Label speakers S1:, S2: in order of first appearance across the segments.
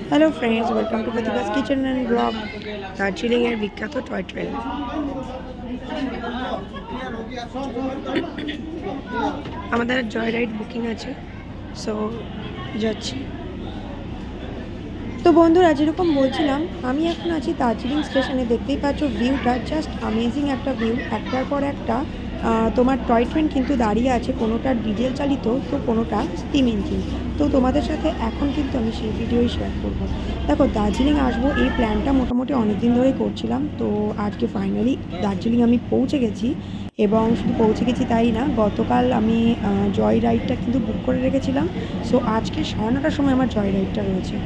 S1: Hello friends, welcome to Pratibha's kitchen and blog. দার্জিলিংয়ের বিখ্যাত toy train. আমাদের জয় রাইড বুকিং আছে, সো যাচ্ছি। তো বন্ধুরা, যেরকম বলছিলাম, আমি এখন আছি দার্জিলিং স্টেশনে। দেখতেই পাচ্ছ ভিউটা জাস্ট অ্যামেজিং একটা ভিউ। একটার পর একটা তোমার টয় ট্রেন কিন্তু দাঁড়িয়ে আছে, কোনোটা ডিজেল চালিত তো কোনোটা স্টিম ইঞ্জিন। তো তোমাদের সাথে এখন কিন্তু আমি সেই ভিডিওই শেয়ার করব। দেখো, দার্জিলিং আসবো এই প্ল্যানটা মোটামুটি অনেক দিন ধরেই করছিলাম। তো আজকে ফাইনালি দার্জিলিং আমি পৌঁছে গেছি। এবং শুধু পৌঁছে গেছি তাই না, গতকাল আমি জয় রাইডটা কিন্তু বুক করে রেখেছিলাম। সো আজকে 9:30টার সময় আমার জয় রাইডটা রয়েছে।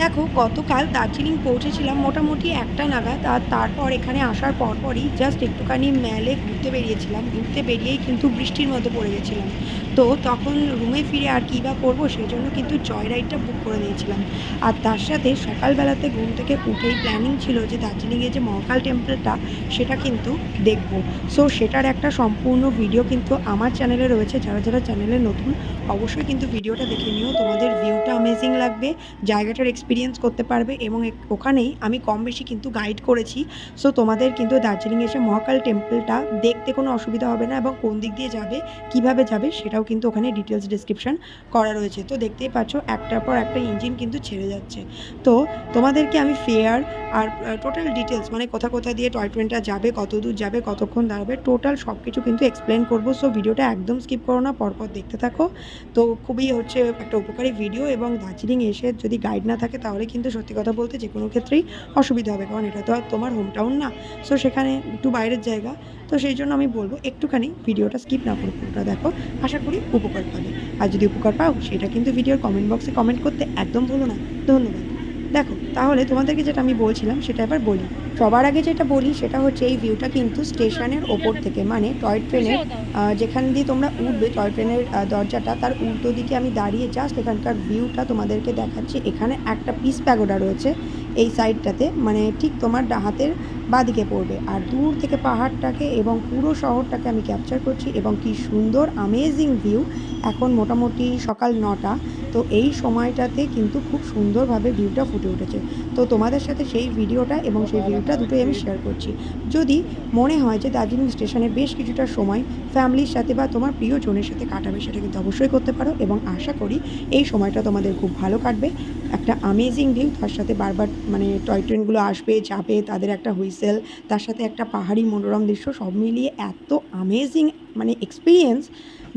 S1: দেখো, গতকাল দার্জিলিং পৌঁছেছিলাম মোটামুটি 1টা নাগাদ। আর তারপর এখানে আসার পরপরই জাস্ট একটুখানি ম্যালে ঘুরতে বেরিয়েছিলাম। ঘুরতে বেরিয়েই কিন্তু বৃষ্টির মধ্যে পড়ে গেছিলাম। তো তখন রুমে ফিরে আর কী বা করবো, সেই জন্য কিন্তু জয় রাইডটা বুক করে নিয়েছিলাম। আর তার সাথে সকালবেলাতে ঘুম থেকে উঠেই প্ল্যানিং ছিল যে দার্জিলিংয়ে যে মহাকাল টেম্পলটা সেটা কিন্তু দেখব। সো সেটার একটা সম্পূর্ণ ভিডিও কিন্তু আমার চ্যানেলে রয়েছে। যারা যারা চ্যানেলে নতুন, অবশ্যই কিন্তু ভিডিওটা দেখে নিও। তোমাদের ভিউটা অ্যামেজিং লাগবে, জায়গাটার এক্সপিরিয়েন্স করতে পারবে। এবং ওখানেই আমি কম বেশি কিন্তু গাইড করেছি। সো তোমাদের কিন্তু দার্জিলিং এসে মহাকাল টেম্পলটা দেখতে কোনো অসুবিধা হবে না। এবং কোন দিক দিয়ে যাবে, কিভাবে যাবে, সেটাও কিন্তু ওখানে ডিটেলস ডিসক্রিপশন করা রয়েছে। তো দেখতেই পাচ্ছ একটার পর একটা ইঞ্জিন কিন্তু ছেড়ে যাচ্ছে। তো তোমাদেরকে আমি ফেয়ার আর টোটাল ডিটেলস, মানে কোথা দিয়ে টয় ট্রেনটা যাবে, কত দূর যাবে, কতক্ষণ দাঁড়াবে, টোটাল সব কিছু কিন্তু এক্সপ্লেন করবো। সো ভিডিওটা একদম স্কিপ করো না, পরপর দেখতে থাকো। তো খুবই একটা উপকারী ভিডিও। এবং দার্জিলিং এসে যদি গাইড না থাকে তাহলে কিন্তু সত্যি কথা বলতে যে কোনো ক্ষেত্রেই অসুবিধা হবে, কারণ এটা তো আর তোমার হোম টাউন না। সো সেখানে একটু বাইরের জায়গা। তো সেই জন্য আমি বলবো একটুখানি ভিডিওটা স্কিপ না করে পুরোটা দেখো, আশা করি উপকার পাবে। আর যদি উপকার পাও সেটা কিন্তু ভিডিওর কমেন্ট বক্সে কমেন্ট করতে একদম ভুলো না। ধন্যবাদ। দেখো, তাহলে তোমাদেরকে যেটা আমি বলছিলাম সেটা এবার বলি। সবার আগে যেটা বলি সেটা হচ্ছে এই ভিউটা কিন্তু স্টেশনের ওপর থেকে, মানে টয় ট্রেনের যেখান দিয়ে তোমরা উঠবে, টয় ট্রেনের দরজাটা তার উল্টো দিকে আমি দাঁড়িয়ে জাস্ট এখানকার ভিউটা তোমাদেরকে দেখাচ্ছি। এখানে একটা পিস প্যাগোডা রয়েছে এই সাইডটাতে, মানে ঠিক তোমার হাতের বাঁদিকে পড়বে। আর দূর থেকে পাহাড়টাকে এবং পুরো শহরটাকে আমি ক্যাপচার করছি। এবং কি সুন্দর অ্যামেজিং ভিউ। এখন মোটামুটি সকাল 9টা। তো এই সময়টাতে কিন্তু খুব সুন্দরভাবে ভিউটা ফুটে উঠেছে। তো তোমাদের সাথে সেই ভিডিওটা এবং সেই ভিউটা দুটোই আমি শেয়ার করছি। যদি মনে হয় যে দার্জিলিং স্টেশনে বেশ কিছুটা সময় ফ্যামিলির সাথে বা তোমার প্রিয়জনের সাথে কাটাবে, সেটা কিন্তু অবশ্যই করতে পারো। এবং আশা করি এই সময়টা তোমাদের খুব ভালো কাটবে। একটা অ্যামেজিং ভিউ, তার সাথে বারবার মানে টয় ট্রেনগুলো আসবে যাবে, তাদের একটা হুইসেল, তার সাথে একটা পাহাড়ি মনোরম দৃশ্য, সব মিলিয়ে এত অ্যামেজিং মানে এক্সপিরিয়েন্স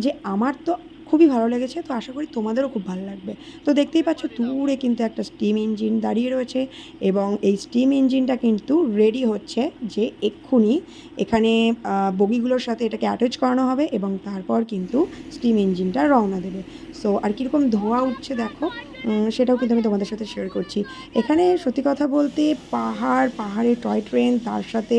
S1: যে আমার তো খুবই ভালো লেগেছে। তো আশা করি তোমাদেরও খুব ভালো লাগবে। তো দেখতেই পাচ্ছ দূরে কিন্তু একটা স্টিম ইঞ্জিন দাঁড়িয়ে রয়েছে। এবং এই স্টিম ইঞ্জিনটা কিন্তু রেডি হচ্ছে যে এক্ষুনি এখানে বগিগুলোর সাথে এটাকে অ্যাটাচ করানো হবে এবং তারপর কিন্তু স্টিম ইঞ্জিনটা রওনা দেবে। সো আর কীরকম ধোঁয়া উঠছে দেখো, সেটাও কিন্তু আমি তোমাদের সাথে শেয়ার করছি। এখানে সত্যি কথা বলতে পাহাড়ে টয় ট্রেন, তার সাথে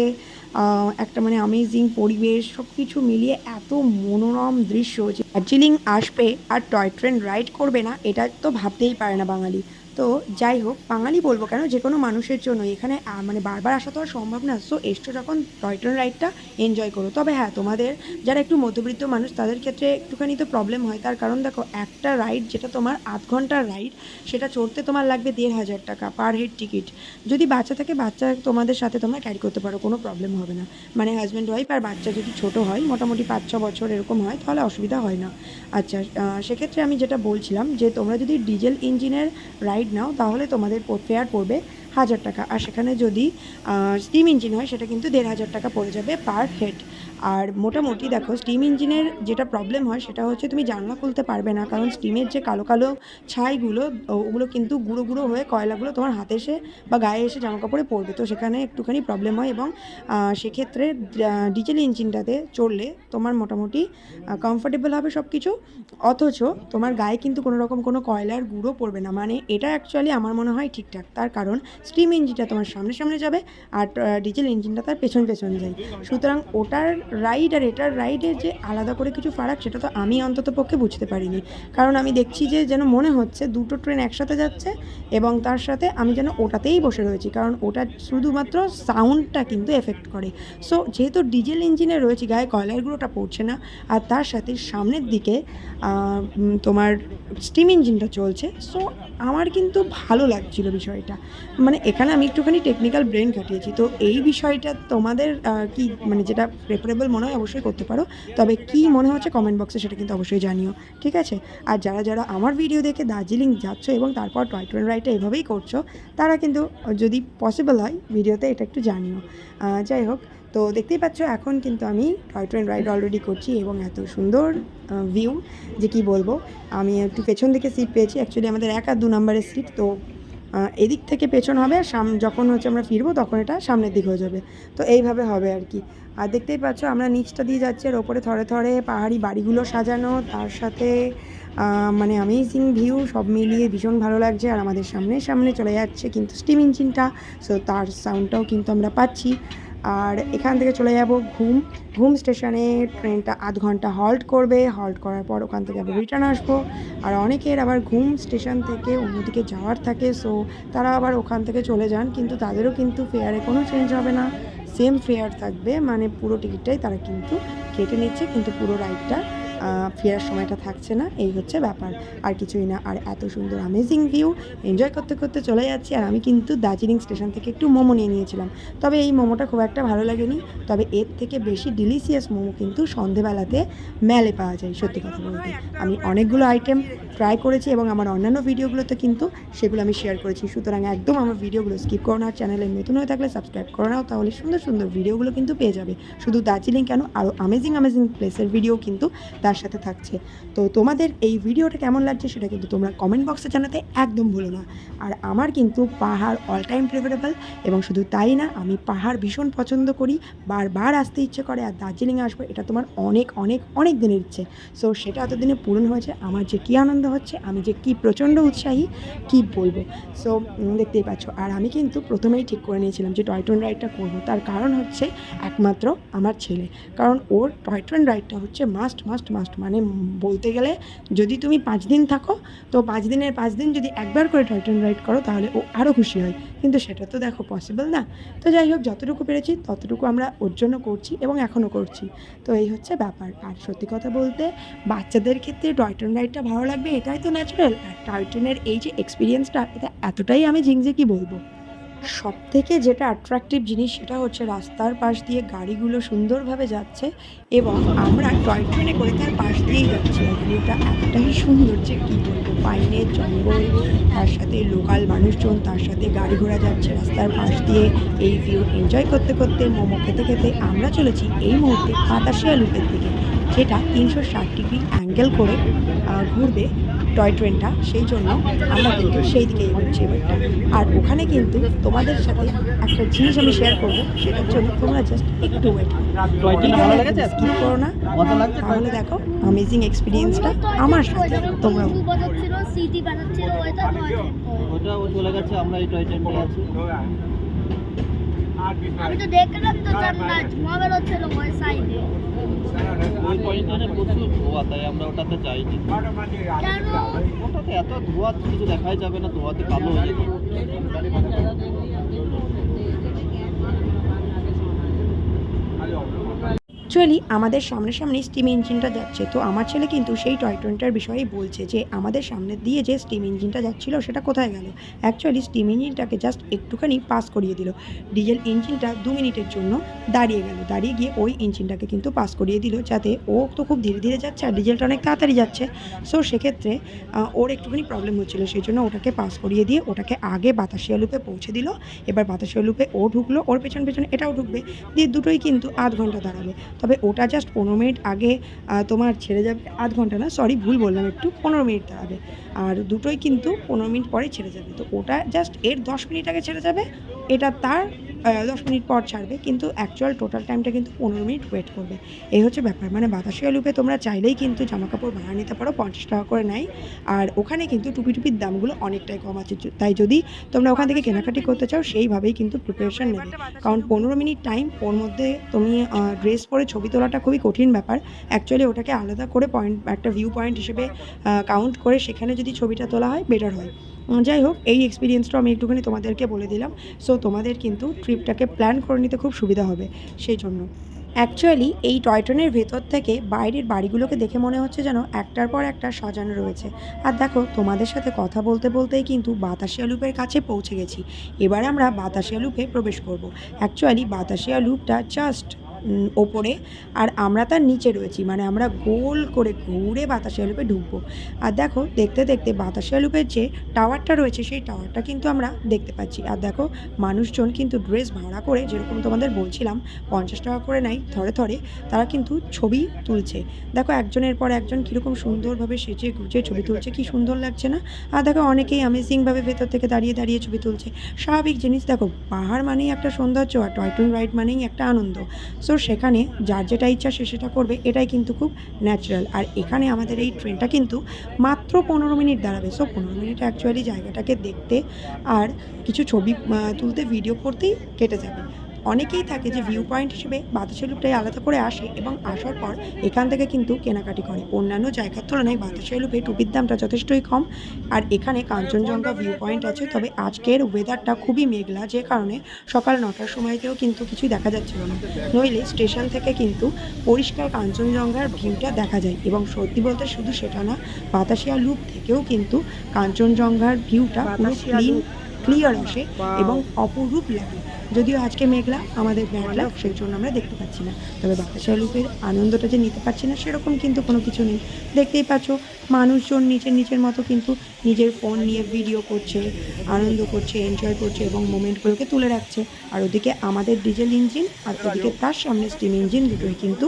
S1: একটা মানে অ্যামেজিং পরিবেশ, সব কিছু মিলিয়ে এত মনোরম দৃশ্য যে দার্জিলিং আসবে আর টয় ট্রেন রাইড করবে না, এটা তো ভাবতেই পারে না বাঙালি। তো যাই হোক, বাঙালি বলবো কেন, যে কোনো মানুষের জন্য এখানে মানে বারবার আসা তো আর সম্ভব না। সো এসছো যখন, টয় ট্রেন রাইডটা এনজয় করো। তবে হ্যাঁ, তোমাদের যারা একটু মধ্যবিত্ত মানুষ তাদের ক্ষেত্রে একটুখানি তো প্রবলেম হয়। তার কারণ দেখো, একটা রাইড যেটা তোমার 8 ঘন্টার রাইড, সেটা চড়তে তোমার লাগবে 1,500 টাকা পার হেড টিকিট। যদি বাচ্চা থাকে, বাচ্চা তোমাদের সাথে তোমরা ক্যারি করতে পারো, কোনো প্রবলেম হবে না। মানে হাজব্যান্ড ওয়াইফ আর বাচ্চা যদি ছোট হয়, মোটামুটি 5-6 বছর এরকম হয়, তাহলে অসুবিধা হয় না। আচ্ছা, সেক্ষেত্রে আমি যেটা বলছিলাম যে তোমরা যদি ডিজেল ইঞ্জিনের রাইড নাও তাহলে তোমাদের ফেয়ার পড়বে 1,000 টাকা। আর সেখানে যদি স্টিম ইঞ্জিন হয় সেটা কিন্তু 1,500 টাকা পড়ে যাবে পার হেড। আর মোটামুটি দেখো, স্টিম ইঞ্জিনের যেটা প্রবলেম হয় সেটা হচ্ছে তুমি জানলা খুলতে পারবে না, কারণ স্টিমের যে কালো কালো ছাইগুলো, ওগুলো কিন্তু গুঁড়ো গুঁড়ো হয়ে কয়লাগুলো তোমার হাতে এসে বা গায়ে এসে জামা কাপড়ে পড়বে। তো সেখানে একটুখানি প্রবলেম হয়। এবং সেক্ষেত্রে ডিজেল ইঞ্জিনটাতে চড়লে তোমার মোটামুটি কমফোর্টেবল হবে সব কিছু, অথচ তোমার গায়ে কিন্তু কোনো রকম কোনো কয়লার গুঁড়ো পড়বে না। মানে এটা অ্যাকচুয়ালি আমার মনে হয় ঠিকঠাক। তার কারণ স্টিম ইঞ্জিনটা তোমার সামনে সামনে যাবে আর ডিজেল ইঞ্জিনটা তার পেছন পেছন যায়। সুতরাং ওটার রাইড আর এটার রাইডের যে আলাদা করে কিছু ফারাক সেটা তো আমি অন্তত পক্ষে বুঝতে পারিনি, কারণ আমি দেখছি যে যেন মনে হচ্ছে দুটো ট্রেন একসাথে যাচ্ছে এবং তার সাথে আমি যেন ওটাতেই বসে রয়েছি, কারণ ওটা শুধুমাত্র সাউন্ডটা কিন্তু এফেক্ট করে। সো যেহেতু ডিজেল ইঞ্জিনে রয়েছে, গায়ে কয়লার গুঁড়োটা পড়ছে না, আর তার সাথে সামনের দিকে তোমার স্টিম ইঞ্জিনটা চলছে, সো আমার কিন্তু ভালো লাগছিল বিষয়টা। মানে এখানে আমি একটুখানি টেকনিক্যাল ব্রেন খাটিয়েছি, তো এই বিষয়টা তোমাদের কি মানে যেটা প্রেফারেবল মনে হয় অবশ্যই করতে পারো, তবে কি মনে হচ্ছে কমেন্ট বক্সে সেটা কিন্তু অবশ্যই জানিও, ঠিক আছে? আর যারা যারা আমার ভিডিও দেখে দার্জিলিং যাচ্ছ এবং তারপর টয় ট্রেন রাইডটা এভাবেই করছো, তারা কিন্তু যদি পসিবল হয় ভিডিওতে এটা একটু জানিও। যাই হোক, তো দেখতেই পাচ্ছ এখন কিন্তু আমি টয় ট্রেন রাইড অলরেডি করছি এবং এত সুন্দর ভিউ যে কি বলবো। আমি একটু পেছন দিকে সিট পেয়েছি, অ্যাকচুয়ালি আমাদের 1 আর 2 নম্বরের সিট, তো এদিক থেকে পেছন হবে, আর যখন হচ্ছে আমরা ফিরবো তখন এটা সামনের দিক হয়ে যাবে, তো এইভাবে হবে আর কি। আর দেখতেই পাচ্ছ আমরা নিচটা দিয়ে যাচ্ছি, আর ওপরে থরে থরে পাহাড়ি বাড়িগুলো সাজানো, তার সাথে মানে অ্যামেজিং ভিউ, সব মিলিয়ে ভীষণ ভালো লাগছে। আর আমাদের সামনে সামনে চলে যাচ্ছে কিন্তু স্টিম ইঞ্জিনটা, সো তার সাউন্ডটাও কিন্তু আমরা পাচ্ছি। আর এখান থেকে চলে যাব ঘুম স্টেশনে, ট্রেনটা আধ ঘন্টা হল্ট করবে, হল্ট করার পর ওখান থেকে আবার রিটার্ন আসবো। আর অনেকের আবার ঘুম স্টেশন থেকে অন্যদিকে যাওয়ার থাকে, সো তারা আবার ওখান থেকে চলে যান, কিন্তু তাদেরও কিন্তু ফেয়ারে কোনো চেঞ্জ হবে না, সেম ফেয়ার থাকবে, মানে পুরো টিকিটটাই তারা কিন্তু কেটে নিচ্ছে, কিন্তু পুরো রাইডটা ফেরার সময়টা থাকছে না, এই হচ্ছে ব্যাপার, আর কিছুই না। আর এত সুন্দর অ্যামেজিং ভিউ এনজয় করতে করতে চলে যাচ্ছি। আর আমি কিন্তু দার্জিলিং স্টেশন থেকে একটু মোমো নিয়ে নিয়েছিলাম, তবে এই মোমোটা খুব একটা ভালো লাগেনি, তবে এর থেকে বেশি ডিলিশিয়াস মোমো কিন্তু সন্ধেবেলাতে মেলে পাওয়া যায়। সত্যি কথা বলতে আমি অনেকগুলো আইটেম ট্রাই করেছি এবং আমার অন্যান্য ভিডিওগুলোতে কিন্তু সেগুলো আমি শেয়ার করেছি, সুতরাং একদম আমার ভিডিওগুলো স্কিপ করো না। চ্যানেলে নতুন হয়ে থাকলে সাবস্ক্রাইব করে নাও, তাহলে সুন্দর সুন্দর ভিডিওগুলো কিন্তু পেয়ে যাবে। শুধু দার্জিলিং কেন, আরও অ্যামেজিং প্লেসের ভিডিও কিন্তু তার সাথে থাকছে। তো তোমাদের এই ভিডিওটা কেমন লাগছে সেটা কিন্তু তোমরা কমেন্ট বক্সে জানাতে একদম ভুলো না। আর আমার কিন্তু পাহাড় অল টাইম প্রেফারেবল, এবং শুধু তাই না, আমি পাহাড় ভীষণ পছন্দ করি, বারবার আসতে ইচ্ছে করে, আর দার্জিলিংয়ে আসবো এটা তোমার অনেক অনেক অনেক দিনের ইচ্ছে। সো সেটা এতদিনে পূরণ হয়েছে, আমার যে কী আনন্দ হচ্ছে, আমি যে কী প্রচণ্ড উৎসাহী কী বলবো। সো দেখতেই পাচ্ছ, আর আমি কিন্তু প্রথমেই ঠিক করে নিয়েছিলাম যে টয় ট্রেন রাইডটা করবো, তার কারণ হচ্ছে একমাত্র আমার ছেলে, কারণ ওর টয় ট্রেন রাইডটা হচ্ছে মাস্ট মাস্ট মাস্ট, মানে বলতে গেলে যদি তুমি 5 দিন থাকো, তো 5 দিনের 5 দিন যদি একবার করে টয় ট্রেন রাইড করো তাহলে ও আরও খুশি হয়, কিন্তু সেটা তো দেখো পসিবল না। তো যাই হোক, যতটুকু পেরেছি ততটুকু আমরা ওর জন্য করছি এবং এখনও করছি, তো এই হচ্ছে ব্যাপার। আর সত্যি কথা বলতে বাচ্চাদের ক্ষেত্রে টয় ট্রেন রাইডটা ভালো লাগবে এটাই তো ন্যাচারাল, আর টয় ট্রেনের এই যে এক্সপিরিয়েন্সটা, এটা এতটাই আমি ঝিংঝে বলবো। সবথেকে যেটা অ্যাট্রাকটিভ জিনিস সেটা হচ্ছে রাস্তার পাশ দিয়ে গাড়িগুলো সুন্দরভাবে যাচ্ছে এবং আমরা টয় ট্রেনে করে তার পাশ দিয়েই যাচ্ছি, আর ভিউটা এতটাই সুন্দর যে কী বলবো। পাইনের জঙ্গল, তার সাথে লোকাল মানুষজন, তার সাথে গাড়ি ঘোড়া যাচ্ছে রাস্তার পাশ দিয়ে, এই ভিউ এনজয় করতে করতে মোমো খেতে খেতে আমরা চলেছি এই মুহূর্তে বাতাসিয়া লুপের দিকে, যেটা 360 ডিগ্রি অ্যাঙ্গেল করে ঘুরবে টয় ট্রেনটা, সেই জন্য আমরা কিন্তু সেই দিকে এগোচ্ছি এবারটা। আর ওখানে কিন্তু তোমাদের সাথে একটা জিনিস আমি শেয়ার করবো, সেটার জন্য তোমরা জাস্ট একটু ওয়েট স্কিপ করো না, তাহলে দেখো অ্যামেজিং এক্সপিরিয়েন্সটা আমার সাথে তোমরাও।
S2: আমি তো দেখলাম তো জান্নাত ধোঁয়া বেরোচ্ছিল ওই সাইডে,
S3: ওই পয়েন্টে প্রচুর ধোঁয়া, তাই আমরা ওটাতে যাইনি।
S2: কেন
S3: ওটাতে এত ধোঁয়া কিছু দেখাই যাবে না, ধোঁয়াতে কালো হয়ে যাবে।
S1: অ্যাকচুয়ালি আমাদের সামনে স্টিম ইঞ্জিনটা যাচ্ছে, তো আমার ছেলে কিন্তু সেই টয় ট্রেনটার বিষয়েই বলছে যে আমাদের সামনে দিয়ে যে স্টিম ইঞ্জিনটা যাচ্ছিলো সেটা কোথায় গেল। অ্যাকচুয়ালি স্টিম ইঞ্জিনটাকে জাস্ট একটুখানি পাস করিয়ে দিল, ডিজেল ইঞ্জিনটা 2 মিনিটের জন্য দাঁড়িয়ে গিয়ে ওই ইঞ্জিনটাকে কিন্তু পাস করিয়ে দিল, যাতে ও তো খুব ধীরে ধীরে যাচ্ছে আর ডিজেলটা অনেক তাড়াতাড়ি যাচ্ছে, সো সেক্ষেত্রে ওর একটুখানি প্রবলেম হচ্ছিলো, সেই জন্য ওটাকে পাস করিয়ে দিয়ে ওটাকে আগে বাতাসিয়া লুপে পৌঁছে দিল। এবার বাতাসিয়া লুপে ও ঢুকলো, ওর পেছন এটাও ঢুকবে, দিয়ে দুটোই কিন্তু আধ ঘন্টা দাঁড়াবে, তবে ওটা জাস্ট 15 মিনিট আগে তোমার ছেড়ে যাবে, আধ ঘন্টা না, সরি ভুল বললাম, একটু 15 মিনিট দাঁড়াবে, আর দুটোই কিন্তু 15 মিনিট পরে ছেড়ে যাবে। তো ওটা জাস্ট এর 10 মিনিট আগে ছেড়ে যাবে, এটা তার 10 মিনিট পর ছাড়বে, কিন্তু অ্যাকচুয়াল টোটাল টাইমটা কিন্তু 15 মিনিট ওয়েট করবে। এই হচ্ছে ব্যাপার। মানে বাতাসিয়া লুপে তোমরা চাইলেই কিন্তু জামাকাপড় ভাড়া নিতে পারো, 50 টাকা করে নেয়। আর ওখানে কিন্তু টুপির দামগুলো অনেকটাই কম আছে। তাই যদি তোমরা ওখান থেকে কেনাকাটি করতে চাও সেইভাবেই কিন্তু প্রিপারেশন নেবে, কারণ 15 মিনিট টাইম, ওর মধ্যে তুমি ড্রেস পরে ছবি তোলাটা খুবই কঠিন ব্যাপার। অ্যাকচুয়ালি ওটাকে আলাদা করে একটা ভিউ পয়েন্ট হিসেবে কাউন্ট করে সেখানে যদি ছবিটা তোলা হয় বেটার হয়। যাই হোক, এই এক্সপিরিয়েন্সটা আমি একটুখানি তোমাদেরকে বলে দিলাম। সো তোমাদের কিন্তু ট্রিপটাকে প্ল্যান করে নিতে খুব সুবিধা হবে সেই জন্য। অ্যাকচুয়ালি এই টয় ট্রেনের ভেতর থেকে বাইরের বাড়িগুলোকে দেখে মনে হচ্ছে যেন একটার পর একটা সাজানো রয়েছে। আর দেখো, তোমাদের সাথে কথা বলতে বলতেই কিন্তু বাতাসিয়া লুপের কাছে পৌঁছে গেছি। এবার আমরা বাতাসিয়া লুপে প্রবেশ করব। অ্যাকচুয়ালি বাতাসিয়া লুপটা জাস্ট ওপরে, আর আমরা তার নিচে রয়েছি। মানে আমরা গোল করে ঘুরে বাতাসিয়া লুপে ঢুকবো। আর দেখো, দেখতে দেখতে বাতাসিয়া লুপের যে টাওয়ারটা রয়েছে সেই টাওয়ারটা কিন্তু আমরা দেখতে পাচ্ছি। আর দেখো, মানুষজন কিন্তু ড্রেস ভাড়া করে, যেরকম তোমাদের বলছিলাম 50 টাকা করে নেয় থরে থরে, তারা কিন্তু ছবি তুলছে। দেখো, একজনের পর একজন কীরকম সুন্দরভাবে সেজে গুজে ছবি তুলছে, কি সুন্দর লাগছে না? আর দেখো, অনেকেই অ্যামেজিংভাবে ভেতর থেকে দাঁড়িয়ে দাঁড়িয়ে ছবি তুলছে। স্বাভাবিক জিনিস। দেখো, পাহাড় মানেই একটা সৌন্দর্য, আর টয় ট্রেন রাইড মানেই একটা আনন্দ। সো সেখানে যার যেটা ইচ্ছা সে সেটা করবে, এটাই কিন্তু খুব ন্যাচারাল। আর এখানে আমাদের এই ট্রেনটা কিন্তু মাত্র 15 মিনিট দাঁড়াবে। সো 15 মিনিট অ্যাকচুয়ালি জায়গাটাকে দেখতে আর কিছু ছবি তুলতে, ভিডিও করতেই কেটে যাবে। অনেকেই থাকে যে ভিউ পয়েন্ট হিসেবে বাতাসিয়া লুপটাই আলাদা করে আসে এবং আসার পর এখান থেকে কিন্তু কেনাকাটি করে। অন্যান্য জায়গার তুলনায় বাতাসিয়া লুপে টুপির দামটা যথেষ্টই কম। আর এখানে কাঞ্চনজঙ্ঘা ভিউ পয়েন্ট আছে, তবে আজকের ওয়েদারটা খুবই মেঘলা, যে কারণে সকাল 9টার সময়তেও কিন্তু কিছুই দেখা যাচ্ছিল না। নইলে স্টেশন থেকে কিন্তু পরিষ্কার কাঞ্চনজঙ্ঘার ভিউটা দেখা যায়। এবং সত্যি বলতে শুধু সেটা না, বাতাসিয়া লুপ থেকেও কিন্তু কাঞ্চনজঙ্ঘার ভিউটা পুরো ক্লিয়ার আসে এবং অপরূপ লাগে। যদিও আজকে মেঘলা, আমাদের ব্যাড লাক, সেই জন্য আমরা দেখতে পাচ্ছি না। তবে বাতাসিয়া লুপের আনন্দটা যে নিতে পারছি না সেরকম কিন্তু কোনো কিছু নেই। দেখতেই পাচ্ছ, মানুষজন নিজের মতো কিন্তু নিজের ফোন নিয়ে ভিডিও করছে, আনন্দ করছে, এনজয় করছে এবং মোমেন্টগুলোকে তুলে রাখছে। আর ওদিকে আমাদের ডিজেল ইঞ্জিন, আর ওদিকে তার সামনে স্টিম ইঞ্জিন, দুটোই কিন্তু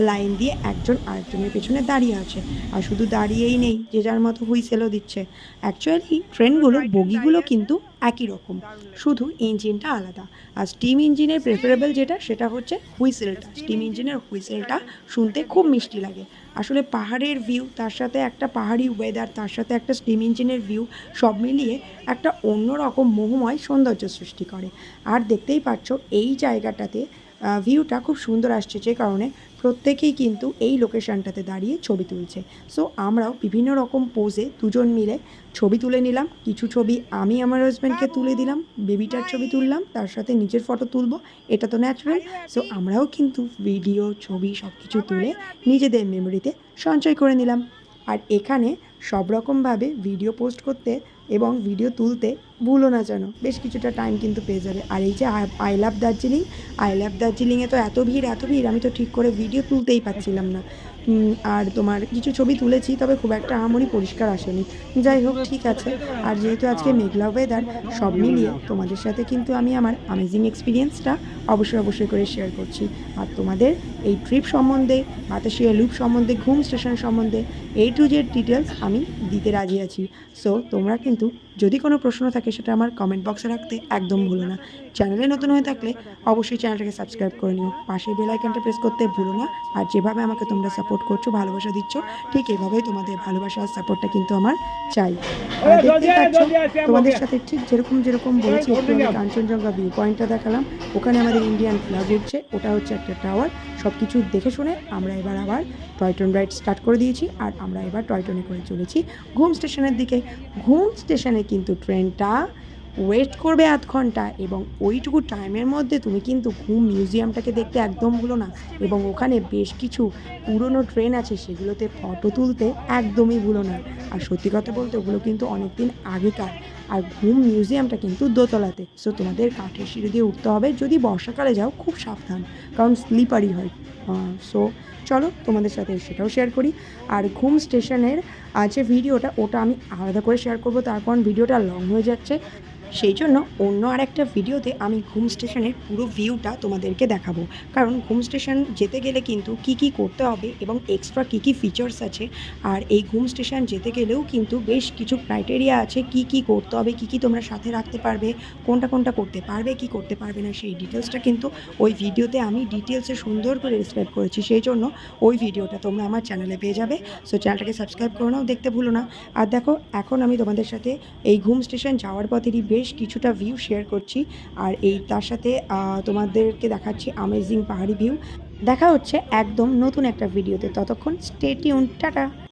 S1: লাইন দিয়ে একজন আরেকজনের পেছনে দাঁড়িয়ে আছে। আর শুধু দাঁড়িয়েই নেই, যে যার মতো হুইসেলও দিচ্ছে। অ্যাকচুয়ালি ট্রেনগুলোর বগিগুলো কিন্তু একই রকম, শুধু ইঞ্জিনটা আলাদা। আর স্টিম ইঞ্জিনের প্রেফারেবল যেটা, সেটা হচ্ছে হুইসেলটা। স্টিম ইঞ্জিনের হুইসেলটা শুনতে খুব মিষ্টি লাগে। আসলে পাহাড়ের ভিউ, তার সাথে একটা পাহাড়ি ওয়েদার, তার সাথে একটা স্টিম ইঞ্জিনের ভিউ, সব মিলিয়ে একটা অন্যরকম মোহময় সৌন্দর্য সৃষ্টি করে। আর দেখতেই পাচ্ছ, এই জায়গাটাতে ভিউটা খুব সুন্দর আসছে, যে কারণে প্রত্যেকেই কিন্তু এই লোকেশানটাতে দাঁড়িয়ে ছবি তুলছে। সো আমরাও বিভিন্ন রকম পোজে দুজন মিলে ছবি তুলে নিলাম। কিছু ছবি আমি আমার হাজব্যান্ডকে তুলে দিলাম, বেবিটার ছবি তুললাম, তার সাথে নিজের ফটো তুলবো, এটা তো ন্যাচারাল। সো আমরাও কিন্তু ভিডিও, ছবি সব কিছু তুলে নিজেদের মেমোরিতে সঞ্চয় করে নিলাম। আর এখানে সব রকমভাবে ভিডিও পোস্ট করতে এবং ভিডিও তুলতে ভুলো না যেন, বেশ কিছুটা টাইম কিন্তু পেয়ে যাবে। আর এই যে আই লাভ দার্জিলিংয়ে তো এত ভিড়, আমি তো ঠিক করে ভিডিও তুলতেই পারছিলাম না। আর তোমার কিছু ছবি তুলেছি, তবে খুব একটা আহামরি পরিষ্কার আসেনি। যাই হোক, ঠিক আছে। আর যেহেতু আজকে মেঘলা ওয়েদার, সব মিলিয়ে তোমাদের সাথে কিন্তু আমি আমার অ্যামেজিং এক্সপিরিয়েন্সটা অবশ্যই করে শেয়ার করছি। আর তোমাদের এই ট্রিপ সম্বন্ধে, বাতাসিয়া লুপ সম্বন্ধে, ঘুম স্টেশন সম্বন্ধে A to Z ডিটেলস আমি দিতে রাজি আছি। সো তোমরা কিন্তু যদি কোনো প্রশ্ন থাকে সেটা আমার কমেন্ট বক্সে রাখতে একদম ভুলো না। চ্যানেলে নতুন হয়ে থাকলে অবশ্যই চ্যানেলটাকে সাবস্ক্রাইব করে নিও, পাশের বেল আইকনটা প্রেস করতে ভুলো না। আর যেভাবে আমাকে তোমরা সাপোর্ট করছো, ভালোবাসা দিচ্ছ, ঠিক এভাবেই তোমাদের ভালোবাসা আর সাপোর্টটা কিন্তু আমার চাই। আর দেখতেই পাচ্ছ, তোমাদের সাথে ঠিক যেরকম বলেছি, একটু আমি কাঞ্চনজঙ্ঘা ভিউ পয়েন্টটা দেখালাম। ওখানে আমাদের ইন্ডিয়ান ফ্ল্যাগ উঠছে, ওটা হচ্ছে একটা টাওয়ার। সব কিছু দেখে শুনে আমরা এবার আবার টয় ট্রেন রাইড স্টার্ট করে দিয়েছি। আর আমরা এবার টয় ট্রেনে করে চলেছি ঘুম স্টেশনের দিকে। ঘুম স্টেশনে কিন্তু ট্রেনটা ওয়েট করবে আধ ঘন্টা, এবং ওইটুকু টাইমের মধ্যে তুমি কিন্তু ঘুম মিউজিয়ামটাকে দেখতে একদম ভুলো না। এবং ওখানে বেশ কিছু পুরনো ট্রেন আছে, সেগুলোতে ফটো তুলতে একদমই ভুলো না। আর সত্যি কথা বলতে ওগুলো কিন্তু অনেক দিন আগেকার। আর ঘুম মিউজিয়ামটা কিন্তু দোতলাতে। সো তোমাদের কাঠের সিঁড়ি দিয়ে উঠতে হবে, যদি বর্ষাকালে যাও খুব সাবধান, কারণ স্লিপারি হয়। সো চলো তোমাদের সাথে সেটাও শেয়ার করি। আর ঘুম স্টেশনের আর যে ভিডিওটা ওটা আমি আলাদা করে শেয়ার করব, তার কারণ ভিডিওটা লং হয়ে যাচ্ছে। সেই জন্য অন্য আরেকটা ভিডিওতে আমি ঘুম স্টেশনের পুরো ভিউটা তোমাদেরকে দেখাবো। কারণ ঘুম স্টেশন যেতে গেলে কিন্তু কী কী করতে হবে এবং এক্সট্রা কী কী ফিচার্স আছে, আর এই ঘুম স্টেশন যেতে গেলেও কিন্তু বেশ কিছু ক্রাইটেরিয়া আছে, কী কী করতে হবে, কী কী তোমরা সাথে রাখতে পারবে, কোনটা কোনটা করতে পারবে কি করতে পারবে না, সেই ডিটেলসটা কিন্তু ওই ভিডিওতে আমি ডিটেলসে সুন্দর করে ডিসক্রাইব করেছি। সেই জন্য ওই ভিডিওটা তোমরা আমার চ্যানেলে পেয়ে যাবে। সো চ্যানেলটাকে সাবস্ক্রাইব করে নাও, দেখতে ভুলো না। আর দেখো, এখন আমি তোমাদের সাথে এই ঘুম স্টেশন যাওয়ার পথেরই বেশ কিছুটা ভিউ শেয়ার করছি, আর এই তার সাথে তোমাদেরকে দেখাচ্ছি অ্যামেজিং পাহাড়ি ভিউ। দেখা হচ্ছে একদম নতুন একটা ভিডিওতে, ততক্ষণ স্টে টিউন, টাটা।